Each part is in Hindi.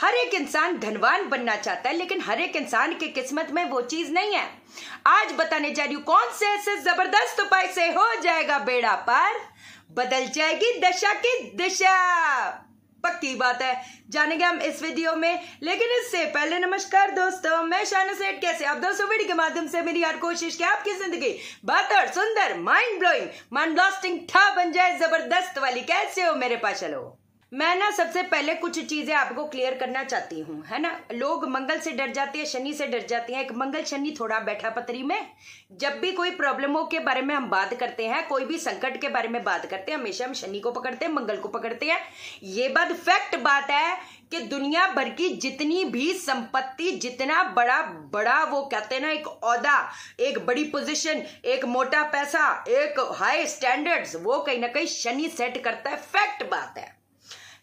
हर एक इंसान धनवान बनना चाहता है, लेकिन हर एक इंसान की किस्मत में वो चीज नहीं है। आज बताने जा रही हूं कौन से ऐसे जबरदस्त उपाय से हो जाएगा बेड़ा पार, बदल जाएगी दशा की दिशा। पक्की बात है, जानेंगे हम इस वीडियो में। लेकिन इससे पहले नमस्कार दोस्तों, मैं शाना सेठ। कैसे आप दोस्तों? वीडियो के माध्यम से मेरी हर कोशिश कि आपकी जिंदगी बेहतर, सुंदर, माइंड ब्लोइंग, माइंड ब्लास्टिंग था बन जाए, जबरदस्त वाली। कैसे हो मेरे पास? चलो, मैं ना सबसे पहले कुछ चीजें आपको क्लियर करना चाहती हूँ, है ना। लोग मंगल से डर जाते हैं, शनि से डर जाते हैं। एक मंगल शनि थोड़ा बैठा पतरी में। जब भी कोई प्रॉब्लमों के बारे में हम बात करते हैं, कोई भी संकट के बारे में बात करते हैं, हमेशा हम शनि को पकड़ते हैं, मंगल को पकड़ते हैं। ये बात फैक्ट बात है कि दुनिया भर की जितनी भी संपत्ति, जितना बड़ा बड़ा वो कहते हैं ना, एक ओहदा, एक बड़ी पोजीशन, एक मोटा पैसा, एक हाई स्टैंडर्ड्स, वो कहीं ना कहीं शनि सेट करता है। फैक्ट बात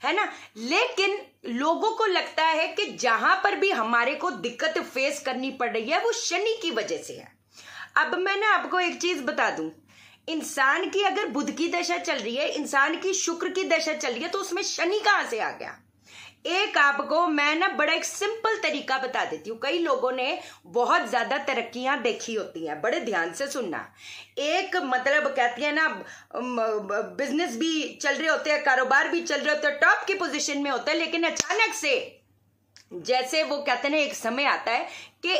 है ना। लेकिन लोगों को लगता है कि जहां पर भी हमारे को दिक्कत फेस करनी पड़ रही है वो शनि की वजह से है। अब मैं ना आपको एक चीज बता दूं, इंसान की अगर बुध की दशा चल रही है, इंसान की शुक्र की दशा चल रही है, तो उसमें शनि कहां से आ गया? एक आपको मैं ना बड़ा एक सिंपल तरीका बता देती हूँ। कई लोगों ने बहुत ज्यादा तरक्कियां देखी होती हैं, बड़े ध्यान से सुनना। एक मतलब कहती है ना, बिजनेस भी चल रहे होते हैं, कारोबार भी चल रहे होते हैं, टॉप की पोजीशन में होता है, लेकिन अचानक से जैसे वो कहते हैं ना, एक समय आता है कि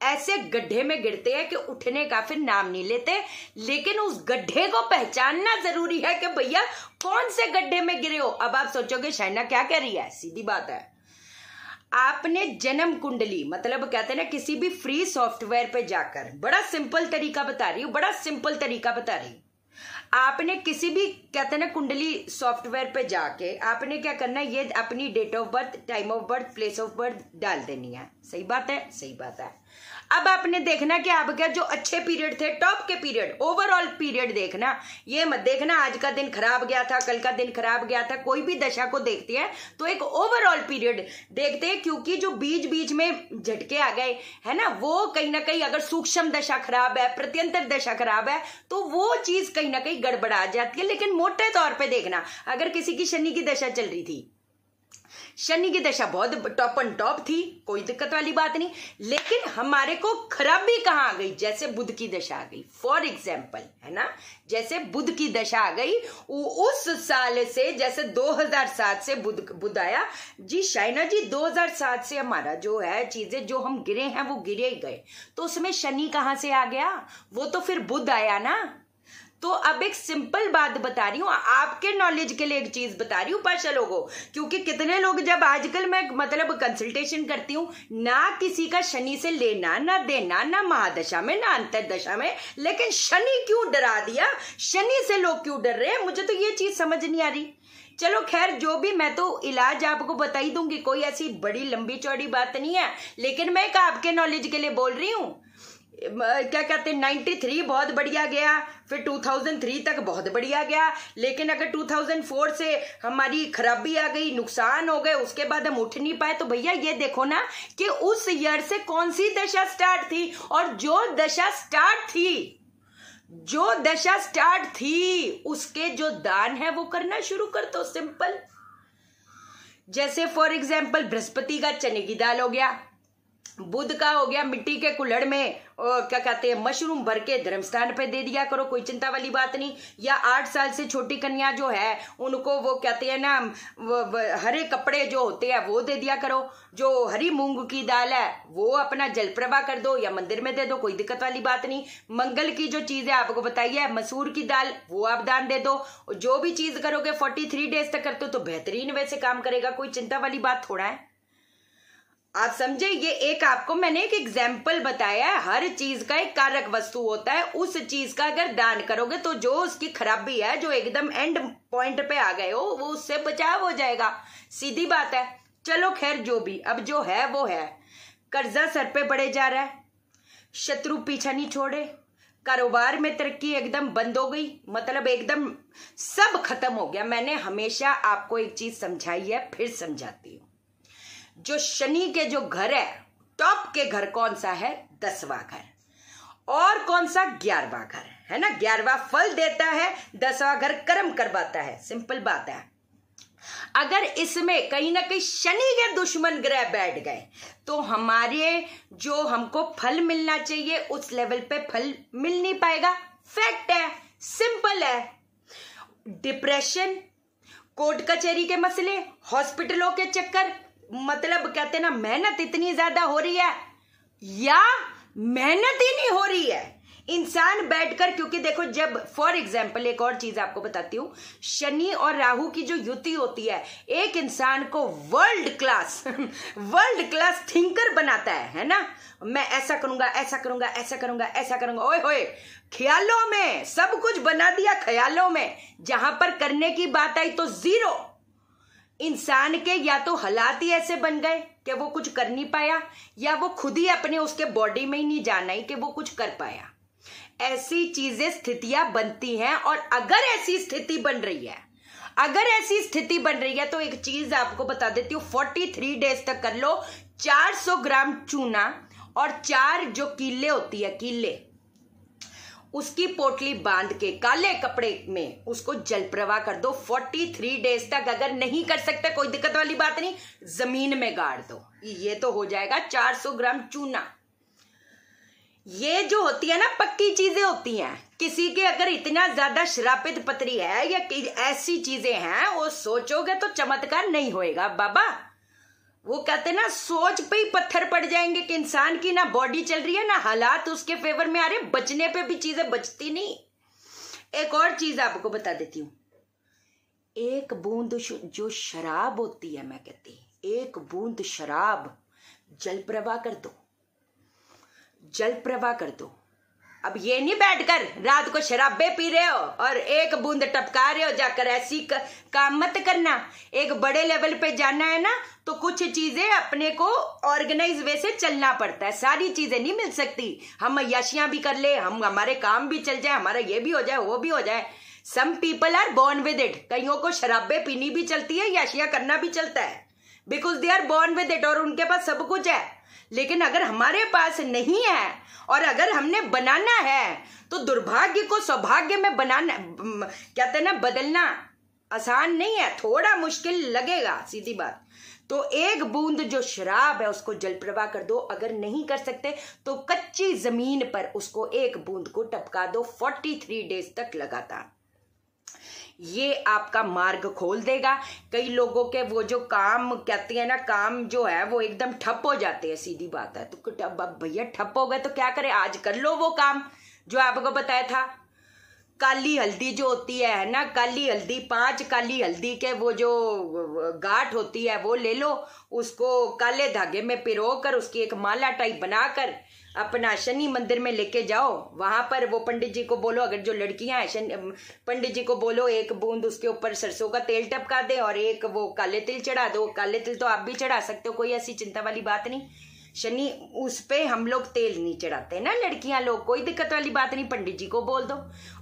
ऐसे गड्ढे में गिरते हैं कि उठने का फिर नाम नहीं लेते। लेकिन उस गड्ढे को पहचानना जरूरी है कि भैया कौन से गड्ढे में गिरे हो। अब आप सोचोगे शाइना क्या कह रही है? सीधी बात है, आपने जन्म कुंडली, मतलब कहते हैं ना, किसी भी फ्री सॉफ्टवेयर पे जाकर, बड़ा सिंपल तरीका बता रही हूँ, बड़ा सिंपल तरीका बता रही हूँ। आपने किसी भी कहते हैं ना कुंडली सॉफ्टवेयर पे जाके आपने क्या करना है, ये अपनी date of birth, time of birth, place of birth डाल देनी है। सही बात है, सही बात है। अब आपने देखना कि आपका जो अच्छे पीरियड थे, टॉप के पीरियड, ओवरऑल पीरियड देखना। ये मत देखना आज का दिन खराब गया था, कल का दिन खराब गया था। कोई भी दशा को देखते हैं तो एक ओवरऑल पीरियड देखते हैं, क्योंकि जो बीच बीच में झटके आ गए है ना, वो कहीं ना कहीं अगर सूक्ष्म दशा खराब है, प्रत्यंतर दशा खराब है, तो वो चीज कहीं ना कहीं गड़बड़ा जाती है। लेकिन मोटे तौर पर देखना, अगर किसी की शनि की दशा चल रही थी, शनि की दशा बहुत टॉप एंड टॉप थी, कोई दिक्कत वाली बात नहीं, लेकिन हमारे को खराबी कहां आ गई? जैसे बुध की दशा आ गई, फॉर एग्जाम्पल, है ना, जैसे बुध की दशा आ गई उस साल से, जैसे 2007 से बुध आया जी। शाइना जी 2007 से हमारा जो है चीजें जो हम गिरे हैं वो गिरे ही गए, तो उसमें शनि कहां से आ गया? वो तो फिर बुध आया ना। तो अब एक सिंपल बात बता रही हूँ, आपके नॉलेज के लिए एक चीज बता रही हूँ पाशा लोगों, क्योंकि कितने लोग, जब आजकल मैं मतलब कंसल्टेशन करती हूँ, ना किसी का शनि से लेना ना देना, ना महादशा में ना अंतरदशा में, लेकिन शनि क्यों डरा दिया, शनि से लोग क्यों डर रहे हैं, मुझे तो ये चीज समझ नहीं आ रही। चलो खैर, जो भी, मैं तो इलाज आपको बता ही दूंगी, कोई ऐसी बड़ी लंबी चौड़ी बात नहीं है, लेकिन मैं आपके नॉलेज के लिए बोल रही हूँ। क्या कहते हैं, 93 बहुत बढ़िया गया, फिर 2003 तक बहुत बढ़िया गया, लेकिन अगर 2004 से हमारी खराबी आ गई, नुकसान हो गए, उसके बाद हम उठ नहीं पाए, तो भैया ये देखो ना कि उस ईयर से कौन सी दशा स्टार्ट थी, और जो दशा स्टार्ट थी उसके जो दान है वो करना शुरू कर दो। सिंपल। जैसे फॉर एग्जाम्पल बृहस्पति का चने की दाल हो गया, बुध का हो गया मिट्टी के कुल्हड़ में क्या कहते हैं मशरूम भर के धर्मस्थान पे दे दिया करो, कोई चिंता वाली बात नहीं। या 8 साल से छोटी कन्या जो है उनको वो कहते हैं ना, हरे कपड़े जो होते हैं वो दे दिया करो। जो हरी मूंग की दाल है वो अपना जल प्रवाह कर दो या मंदिर में दे दो, कोई दिक्कत वाली बात नहीं। मंगल की जो चीज है आपको बताई है, मसूर की दाल, वो आप दान दे दो। जो भी चीज करोगे 43 डेज तक करते हो तो बेहतरीन वैसे काम करेगा, कोई चिंता वाली बात थोड़ा है। आप समझे, ये एक आपको मैंने एक एग्जाम्पल बताया है। हर चीज का एक कारक वस्तु होता है, उस चीज का अगर दान करोगे तो जो उसकी खराबी है, जो एकदम एंड पॉइंट पे आ गए हो, वो उससे बचाव हो जाएगा। सीधी बात है। चलो खैर, जो भी, अब जो है वो है। कर्जा सर पे बढ़े जा रहा है, शत्रु पीछा नहीं छोड़े, कारोबार में तरक्की एकदम बंद हो गई, मतलब एकदम सब खत्म हो गया। मैंने हमेशा आपको एक चीज समझाई है, फिर समझाती हूँ। जो शनि के जो घर है, टॉप के घर कौन सा है? 10वां घर। और कौन सा? 11वां घर, है ना। 11वां फल देता है, 10वां घर कर्म करवाता है। सिंपल बात है। अगर इसमें कहीं ना कहीं शनि के दुश्मन ग्रह बैठ गए तो हमारे जो हमको फल मिलना चाहिए उस लेवल पे फल मिल नहीं पाएगा। फैक्ट है, सिंपल है। डिप्रेशन, कोर्ट कचहरी के मसले, हॉस्पिटलों के चक्कर, मतलब कहते ना मेहनत इतनी ज्यादा हो रही है या मेहनत ही नहीं हो रही है। इंसान बैठकर, क्योंकि देखो जब फॉर एग्जाम्पल एक और चीज आपको बताती हूं, शनि और राहु की जो युति होती है एक इंसान को वर्ल्ड क्लास थिंकर बनाता है ना। मैं ऐसा करूंगा, ऐसा करूंगा, ऐसा करूंगा, ऐसा करूंगा, ओए होए, ख्यालों में सब कुछ बना दिया, ख्यालों में। जहां पर करने की बात आई तो जीरो। इंसान के या तो हालात ही ऐसे बन गए कि वो कुछ कर नहीं पाया, या वो खुद ही अपने उसके बॉडी में ही नहीं जाना ही कि वो कुछ कर पाया। ऐसी चीजें, स्थितियां बनती हैं। और अगर ऐसी स्थिति बन रही है, तो एक चीज आपको बता देती हूँ, 43 डेज तक कर लो। 400 ग्राम चूना और 4 जो कीले होती है, कीले, उसकी पोटली बांध के काले कपड़े में उसको जल प्रवाह कर दो 43 डेज तक। अगर नहीं कर सकते कोई दिक्कत वाली बात नहीं, जमीन में गाड़ दो, ये तो हो जाएगा। 400 ग्राम चूना, ये जो होती है ना पक्की चीजें होती हैं। किसी के अगर इतना ज्यादा श्रापित पत्री है या ऐसी चीजें हैं, वो सोचोगे तो चमत्कार नहीं होएगा बाबा। वो कहते ना सोच पे ही पत्थर पड़ जाएंगे कि इंसान की ना बॉडी चल रही है ना हालात उसके फेवर में आ रहे, बचने पे भी चीजें बचती नहीं। एक और चीज आपको बता देती हूं, एक बूंद जो शराब होती है, मैं कहती एक बूंद शराब जल प्रवाह कर दो, जल प्रवाह कर दो। अब ये नहीं बैठकर रात को शराबे पी रहे हो और एक बूंद टपका रहे हो जाकर, ऐसी काम मत करना। एक बड़े लेवल पे जाना है ना तो कुछ चीजें अपने को ऑर्गेनाइज वे से चलना पड़ता है, सारी चीजें नहीं मिल सकती। हम अय्याशियां भी कर ले, हम हमारे काम भी चल जाए, हमारा ये भी हो जाए, वो भी हो जाए। Some people are born with it. कईयों को शराबे पीनी भी चलती है, अय्याशियां करना भी चलता है, because they are born with it, और उनके पास सब कुछ है। लेकिन अगर हमारे पास नहीं है और अगर हमने बनाना है तो दुर्भाग्य को सौभाग्य में बनाना, कहते हैं ना, बदलना आसान नहीं है, थोड़ा मुश्किल लगेगा, सीधी बात। तो एक बूंद जो शराब है उसको जल प्रवाह कर दो। अगर नहीं कर सकते तो कच्ची जमीन पर उसको एक बूंद को टपका दो 43 डेज तक लगातार। ये आपका मार्ग खोल देगा। कई लोगों के वो जो काम कहते हैं ना, काम जो है वो एकदम ठप हो जाते हैं, सीधी बात है। तो अब भैया ठप हो गए तो क्या करें, आज कर लो वो काम जो आपको बताया था। काली हल्दी जो होती है ना, काली हल्दी, 5 काली हल्दी के वो जो गांठ होती है वो ले लो, उसको काले धागे में पिरो कर उसकी एक माला टाइप बनाकर अपना शनि मंदिर में लेके जाओ। वहां पर वो पंडित जी को बोलो, अगर जो लड़कियां हैं पंडित जी को बोलो एक बूंद उसके ऊपर सरसों का तेल टपका दे और एक वो काले तिल चढ़ा दो। काले तिल तो आप भी चढ़ा सकते हो, कोई ऐसी चिंता वाली बात नहीं। शनि उस पे हम लोग तेल नहीं चढ़ाते ना लड़कियां लोग, कोई दिक्कत वाली बात नहीं, पंडित जी को बोल दो।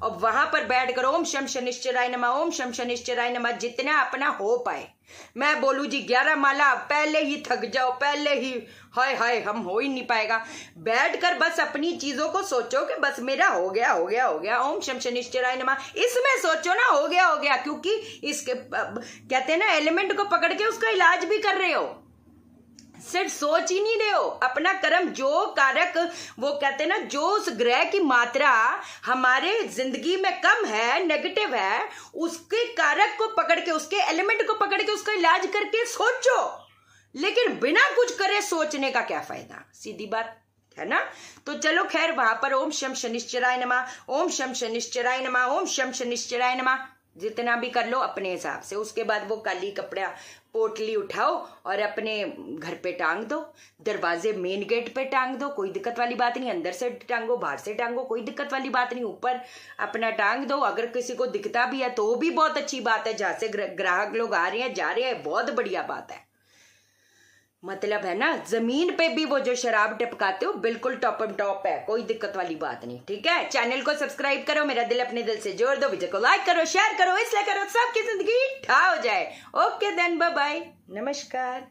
और वहां पर बैठ कर ओम शम शनिश्चराय नमः, ओम शम शनिश्चराय नमः, जितना अपना हो पाए। मैं बोलू जी 11 माला पहले ही थक जाओ, पहले ही हाय हाय हम हो ही नहीं पाएगा। बैठकर बस अपनी चीजों को सोचो कि बस मेरा हो गया हो गया हो गया, ओम शम शनिश्चराय नमः, इसमें सोचो ना हो गया, क्योंकि इसके कहते हैं ना एलिमेंट को पकड़ के उसका इलाज भी कर रहे हो, सिर्फ सोच ही नहीं रहे हो। अपना कर्म जो कारक, वो कहते हैं ना, जो उस ग्रह की मात्रा हमारे जिंदगी में कम है, नेगेटिव है, उसके कारक को पकड़ के, उसके एलिमेंट को पकड़ के उसका इलाज करके सोचो। लेकिन बिना कुछ करे सोचने का क्या फायदा, सीधी बात है ना। तो चलो खैर, वहां पर ओम शम शनिश्चराय नमः, ओम शम शनिश्चराय नमः, ओम शम शनिश्चराय नमः, जितना भी कर लो अपने हिसाब से। उसके बाद वो काली कपड़ा पोटली उठाओ और अपने घर पे टांग दो, दरवाजे मेन गेट पे टांग दो, कोई दिक्कत वाली बात नहीं। अंदर से टांगो, बाहर से टांगो, कोई दिक्कत वाली बात नहीं। ऊपर अपना टांग दो। अगर किसी को दिखता भी है तो भी बहुत अच्छी बात है, जहां से ग्राहक लोग आ रहे हैं जा रहे हैं, बहुत बढ़िया बात है। मतलब है ना, जमीन पे भी वो जो शराब टपकाते हो बिल्कुल टॉप एंड टॉप है, कोई दिक्कत वाली बात नहीं। ठीक है, चैनल को सब्सक्राइब करो, मेरा दिल अपने दिल से जोड़ दो, वीडियो को लाइक करो, शेयर करो, इसलिए करो सबकी जिंदगी ठा हो जाए। ओके देन, बाय बाय, नमस्कार।